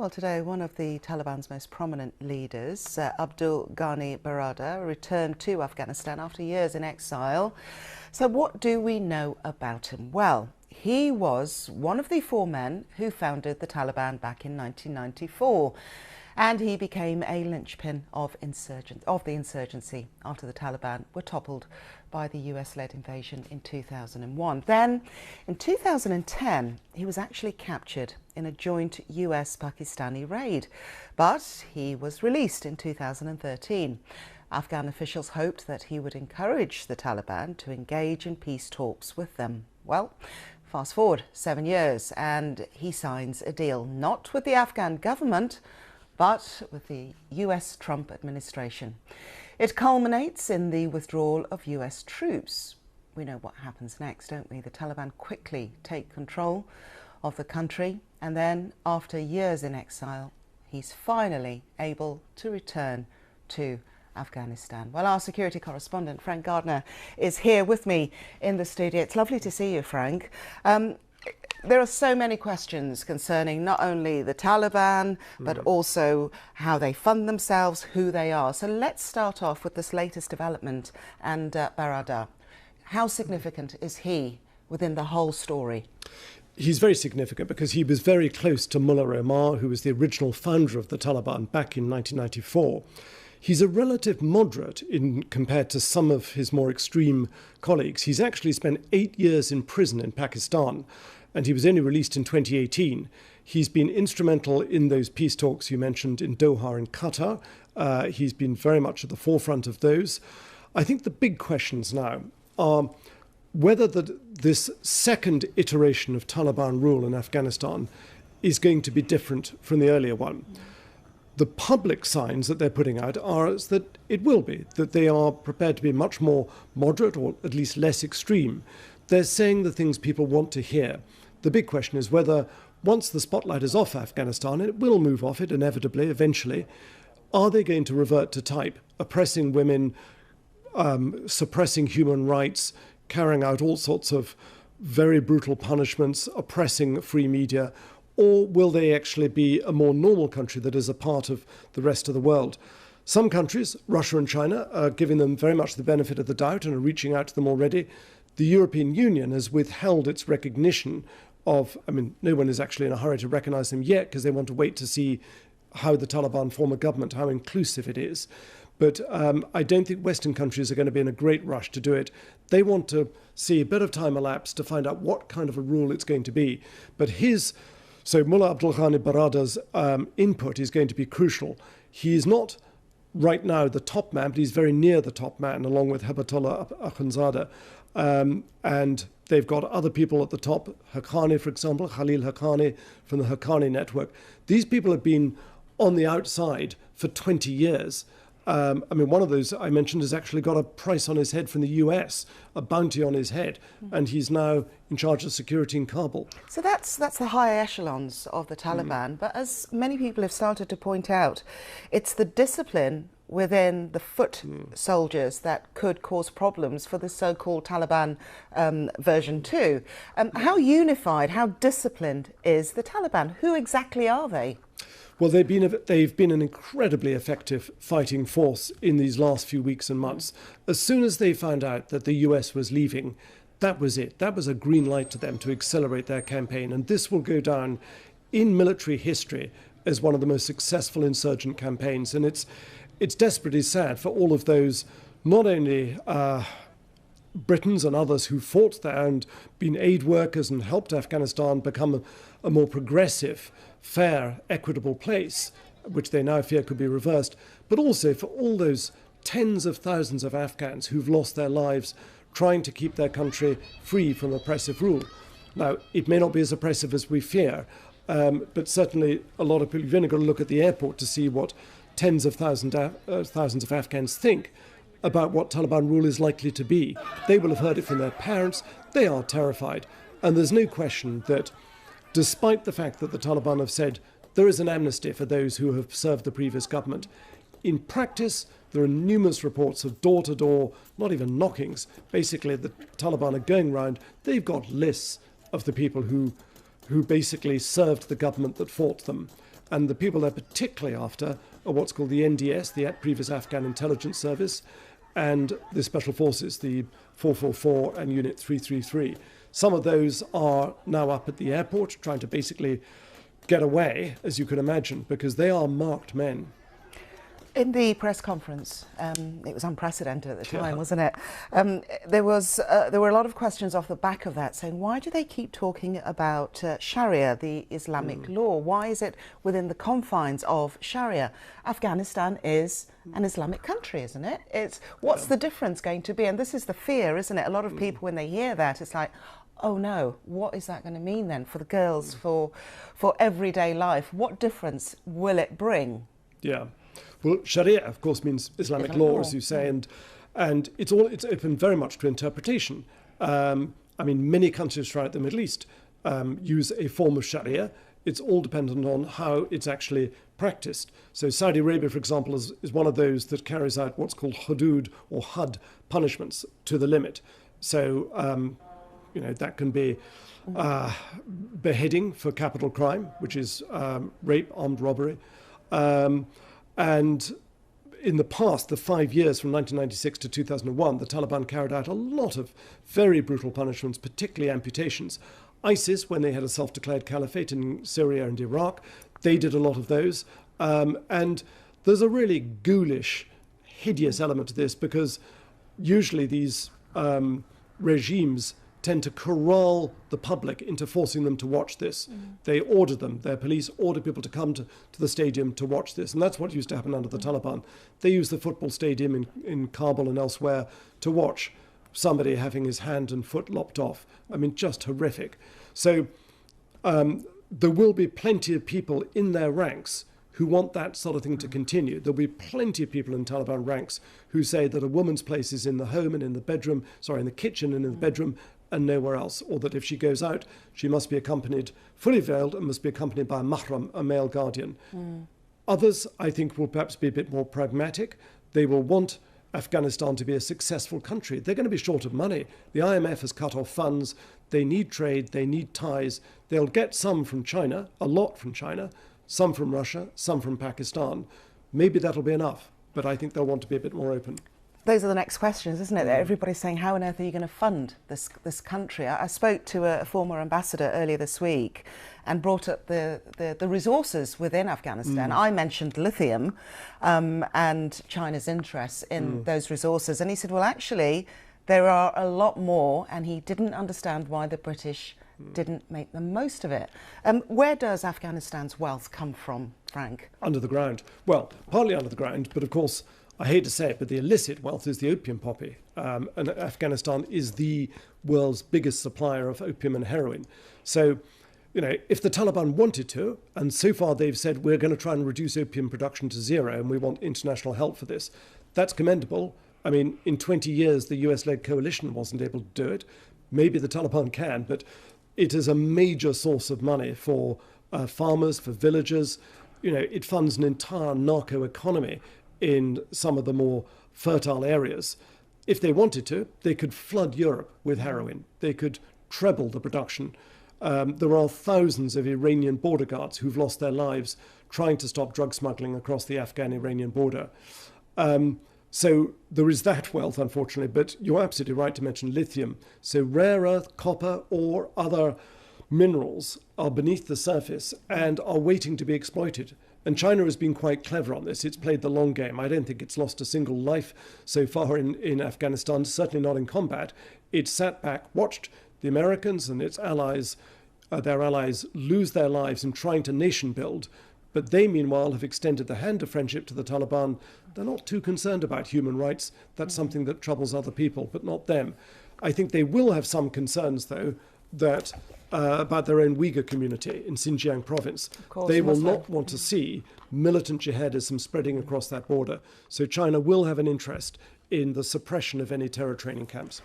Well, today, one of the Taliban's most prominent leaders, Abdul Ghani Baradar, returned to Afghanistan after years in exile. So what do we know about him? Well, he was one of the four men who founded the Taliban back in 1994. And he became a linchpin of the insurgency after the Taliban were toppled by the US-led invasion in 2001. Then, in 2010, he was actually captured in a joint US-Pakistani raid, but he was released in 2013. Afghan officials hoped that he would encourage the Taliban to engage in peace talks with them. Well, fast forward 7 years, and he signs a deal, not with the Afghan government, but with the US Trump administration. It culminates in the withdrawal of US troops. We know what happens next, don't we? The Taliban quickly take control of the country, and then, after years in exile, he's finally able to return to Afghanistan. Well, our security correspondent, Frank Gardner, is here with me in the studio. It's lovely to see you, Frank. There are so many questions concerning not only the Taliban, but also how they fund themselves, who they are. So let's start off with this latest development and Baradar. How significant is he within the whole story? He's very significant because he was very close to Mullah Omar, who was the original founder of the Taliban back in 1994. He's a relative moderate compared to some of his more extreme colleagues. He's actually spent 8 years in prison in Pakistan, and he was only released in 2018. He's been instrumental in those peace talks you mentioned in Doha and Qatar. He's been very much at the forefront of those. I think the big questions now are whether this second iteration of Taliban rule in Afghanistan is going to be different from the earlier one. The public signs that they're putting out are that it will be, that they are prepared to be much more moderate or at least less extreme. They're saying the things people want to hear. The big question is whether, once the spotlight is off Afghanistan, and it will move off it inevitably, eventually, are they going to revert to type, oppressing women, suppressing human rights, carrying out all sorts of very brutal punishments, oppressing free media, or will they actually be a more normal country that is a part of the rest of the world? Some countries, Russia and China, are giving them very much the benefit of the doubt and are reaching out to them already. The European Union has withheld its recognition of, no one is actually in a hurry to recognize them yet because they want to wait to see how the Taliban form a government, how inclusive it is. But I don't think Western countries are going to be in a great rush to do it. They want to see a bit of time elapse to find out what kind of a rule it's going to be. But so Mullah Abdul Ghani Baradar's input is going to be crucial. He is not right now the top man, but he's very near the top man, along with Hibatullah Akhundzada. And they've got other people at the top, Haqqani, for example, Khalil Haqqani from the Haqqani network. These people have been on the outside for 20 years. One of those I mentioned has actually got a price on his head from the US, a bounty on his head, and he's now in charge of security in Kabul. So that's the higher echelons of the Taliban. But as many people have started to point out, it's the discipline within the foot soldiers that could cause problems for the so-called Taliban version 2. How unified, how disciplined is the Taliban? Who exactly are they? Well, they've been an incredibly effective fighting force in these last few weeks and months. As soon as they found out that the US was leaving, that was it. That was a green light to them to accelerate their campaign. And this will go down in military history as one of the most successful insurgent campaigns. And it's desperately sad for all of those, not only Britons and others who fought there and been aid workers and helped Afghanistan become a more progressive, fair, equitable place, which they now fear could be reversed, but also for all those tens of thousands of Afghans who've lost their lives trying to keep their country free from oppressive rule. Now, it may not be as oppressive as we fear, but certainly a lot of people, you've only got to look at the airport to see what tens of thousands of Afghans think about what Taliban rule is likely to be. They will have heard it from their parents. They are terrified. And there's no question that despite the fact that the Taliban have said there is an amnesty for those who have served the previous government, in practice, there are numerous reports of door-to-door, not even knockings. Basically, the Taliban are going round. They've got lists of the people who basically served the government that fought them. And the people they're particularly after are what's called the NDS, the previous Afghan Intelligence Service, and the Special Forces, the 444 and Unit 333. Some of those are now up at the airport trying to basically get away, as you can imagine, because they are marked men. In the press conference, it was unprecedented at the time, wasn't it? There were a lot of questions off the back of that saying, why do they keep talking about Sharia, the Islamic law? Why is it within the confines of Sharia? Afghanistan is an Islamic country, isn't it? What's the difference going to be? And this is the fear, isn't it? A lot of people, when they hear that, it's like, oh no, what is that going to mean then for the girls, for everyday life? What difference will it bring? Yeah. Well, Sharia, of course, means Islamic law, as you say, and it's open very much to interpretation. I mean, many countries throughout the Middle East use a form of Sharia. It's all dependent on how it's actually practiced. So Saudi Arabia, for example, is one of those that carries out what's called hudud or had punishments to the limit. So, that can be beheading for capital crime, which is rape, armed robbery. And in the past, the 5 years from 1996 to 2001, the Taliban carried out a lot of very brutal punishments, particularly amputations. ISIS, when they had a self-declared caliphate in Syria and Iraq, they did a lot of those. And there's a really ghoulish, hideous element to this, because usually these regimes tend to corral the public into forcing them to watch this. They order them, their police order people to come to the stadium to watch this. And that's what used to happen under the Taliban. They used the football stadium in Kabul and elsewhere to watch somebody having his hand and foot lopped off. I mean, just horrific. So there will be plenty of people in their ranks who want that sort of thing to continue. There'll be plenty of people in Taliban ranks who say that a woman's place is in the home and in the bedroom, in the kitchen and in the bedroom, and nowhere else, or that if she goes out, she must be accompanied, fully veiled, and must be accompanied by a mahram, a male guardian. Others, I think, will perhaps be a bit more pragmatic. They will want Afghanistan to be a successful country. They're going to be short of money. The IMF has cut off funds. They need trade. They need ties. They'll get some from China, a lot from China, some from Russia, some from Pakistan. Maybe that'll be enough, but I think they'll want to be a bit more open. Those are the next questions, isn't it? Everybody's saying, how on earth are you going to fund this country? I spoke to a former ambassador earlier this week and brought up the resources within Afghanistan. I mentioned lithium and China's interest in those resources. And he said, well, actually, there are a lot more. And he didn't understand why the British didn't make the most of it. Where does Afghanistan's wealth come from, Frank? Under the ground. Well, partly under the ground, but of course, I hate to say it, but the illicit wealth is the opium poppy. And Afghanistan is the world's biggest supplier of opium and heroin. So, if the Taliban wanted to, and so far they've said we're going to try and reduce opium production to zero and we want international help for this, that's commendable. I mean, in 20 years, the US-led coalition wasn't able to do it. Maybe the Taliban can, but it is a major source of money for farmers, for villagers. It funds an entire narco economy in some of the more fertile areas. If they wanted to, they could flood Europe with heroin. They could treble the production. There are thousands of Iranian border guards who've lost their lives trying to stop drug smuggling across the Afghan-Iranian border. So there is that wealth, unfortunately, but you're absolutely right to mention lithium. So rare earth, copper, or other minerals are beneath the surface and are waiting to be exploited. And China has been quite clever on this. It's played the long game. I don't think it's lost a single life so far in Afghanistan, certainly not in combat. It sat back, watched the Americans and its allies, their allies, lose their lives in trying to nation build. But they, meanwhile, have extended the hand of friendship to the Taliban. They're not too concerned about human rights. That's something that troubles other people, but not them. I think they will have some concerns, though, that about their own Uyghur community in Xinjiang province. They will not want to see militant jihadism spreading across that border. So China will have an interest in the suppression of any terror training camps.